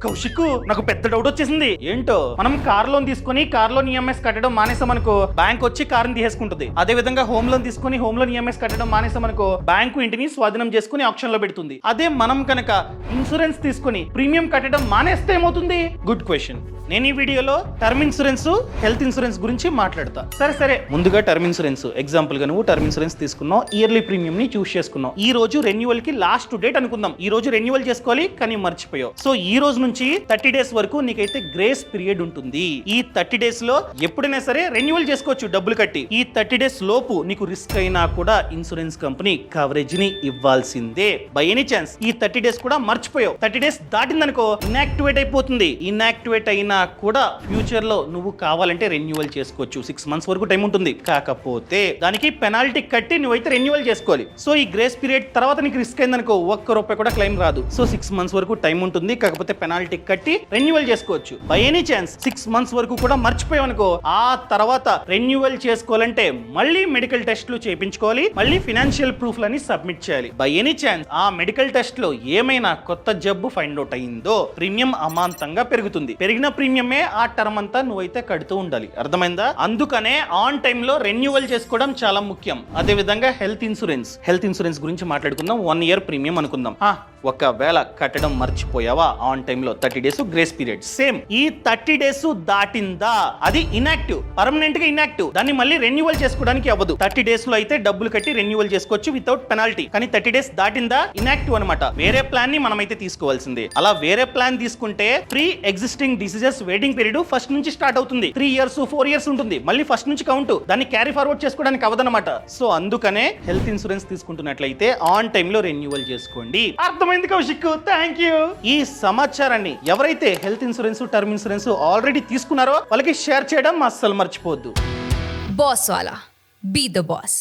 కౌశిక్ నాకు పెద్ద డౌట్ వచ్చేసింది. ఏంటో, మనం కార్ లోన్ తీసుకుని కార్ లోన్ ఈఎంఐస్ కట్టడం మానేసామనుకో బ్యాంక్ వచ్చి కారుని తీసేసుకుంటుంది. అదే విధంగా హోమ్ లోన్ తీసుకుని హోమ్ లోన్ ఈఎంఐస్ కట్టడం మానేసామనుకో బ్యాంకు ఇంటిని స్వాధీనం చేసుకుని ఆప్షన్ లో పెడుతుంది. అదే మనం కనుక ఇన్సూరెన్స్ తీసుకుని ప్రీమియం కట్టడం మానేస్తే ఏమవుతుంది? Good question. నేను ఈ వీడియోలో టర్మ్ ఇన్సూరెన్స్, హెల్త్ ఇన్సూరెన్స్ గురించి మాట్లాడతా. సరే ముందుగా టర్మ్ ఇన్సూరెన్స్. ఎగ్జాంపుల్ గా నువ్వు టర్మ్ ఇన్సూరెన్స్ తీసుకున్నావు, ఇయర్లీ ప్రీమియం ని చూస్ చేసుకున్నావు. ఈ రోజు రెన్యువల్ కి లాస్ట్ డేట్ అనుకుందాం. ఈ రోజు రెన్యువల్ చేసుకోవాలి కానీ మర్చిపోయావు. సో ఈ రోజు నుంచి 30 డేస్ వరకు నీకైతే గ్రేస్ పీరియడ్ ఉంటుంది. ఈ 30 డేస్ లో ఎప్పుడైనా సరే రెన్యువల్ చేసుకోవచ్చు డబ్బులు కట్టి. ఈ 30 డేస్ లోపు నీకు రిస్క్ అయినా కూడా ఇన్సూరెన్స్ కంపెనీ కవరేజ్ ని ఇవ్వాల్సిందే. బై ఎనీ ఛాన్స్ ఈ 30 డేస్ కూడా మర్చిపోయావు, 30 డేస్ దాటిందనుకో ఇన్యాక్టివేట్ అయిపోతుంది. ఇన్యాక్టివేట్ అయినా కూడా ఫ్యూచర్ లో నువ్వు కావాలంటే రెన్యువల్ చేసుకోవచ్చు. 6 మంత్స్ వరకు టైం ఉంటుంది. కాకపోతే దానికి పెనాల్టీ కట్టి నువ్వైతే రెన్యువల్ చేసుకోవాలి. సో ఈ గ్రేస్ పీరియడ్ తర్వాత నీకు రిస్క్ అయిందనుకో ₹1 కూడా క్లెయిమ్ రాదు. సో 6 మంత్స్ వరకు టైం ఉంటుంది. కాకపోతే పెనాల్టీ కట్టి రెన్యువల్ చేసుకోవచ్చు. బై ఎనీ ఛాన్స్ 6 మంత్స్ వరకు కూడా మర్చిపోయావు అనుకో, ఆ తర్వాత రెన్యువల్ చేసుకోవాలంటే మళ్ళీ మెడికల్ టెస్ట్లు చేయించుకోవాలి, మళ్ళీ ఫినాన్షియల్ ప్రూఫ్ లని సబ్మిట్ చేయాలి. బై ఎనీ ఛాన్స్ ఆ మెడికల్ టెస్ట్ లో ఏమైనా కొత్త జబ్బు ఫైండ్ అవుట్ అయిందో ప్రీమియం అమాంతంగా పెరుగుతుంది. పెరిగిన ప్రీమియమే ఆ టర్మ్ అంతా నువ్వైతే కడుతూ ఉండాలి. అర్థమైందా? అందుకనే ఆన్ టైమ్ లో రెన్యువల్ చేసుకోవడం చాలా ముఖ్యం. అదే విధంగా హెల్త్ ఇన్సూరెన్స్ గురించి మాట్లాడుకుందాం. 1 ఇయర్ ప్రీమియం అనుకుందాం. ఒకవేళ కట్టడం మర్చిపోయావా ఆన్ టైమ్ లో 30 డేస్ గ్రేస్ పీరియడ్. సేమ్ ఈ 30 డేస్ దాటిందా అది ఇన్యాక్టివ్, పర్మనెంట్ గా ఇన్యాక్టివ్. దాన్ని మళ్ళీ రెన్యువల్ చేసుకోవడానికి అవ్వదు. 30 డేస్ లో అయితే డబ్బులు కట్టి రెన్యువల్ చేసుకోవచ్చు వితౌట్ పెనాల్టీ. కానీ 30 డేస్ దాటిందా ఇన్యాక్టివ్ అనమాట. వేరే ప్లాన్ ని మనమైతే తీసుకోవాల్సిందే. అలా వేరే ప్లాన్ తీసుకుంటే pre existing diseases waiting period first నుంచి స్టార్ట్ అవుతుంది. 3 ఇయర్స్ 4 ఇయర్స్ ఉంటుంది. మళ్ళీ ఫస్ట్ నుంచి కౌంట్. దాన్ని క్యారీ ఫార్వర్డ్ చేసుకోవడానికి అవ్వదన్నమాట. సో అందుకనే హెల్త్ ఇన్సూరెన్స్ తీసుకుంటున్నట్లయితే ఆన్ టైమ్ లో రెన్యువల్ చేసుకోండి. అర్థమైంది కౌశిక్? Thank you. ఈ సమాచారాన్ని ఎవరైతే health insurance, term insurance already తీసుకున్నారో వాళ్ళకి షేర్ చేయడం అస్సలు మర్చిపోవద్దు. Boss Wallah, be the boss.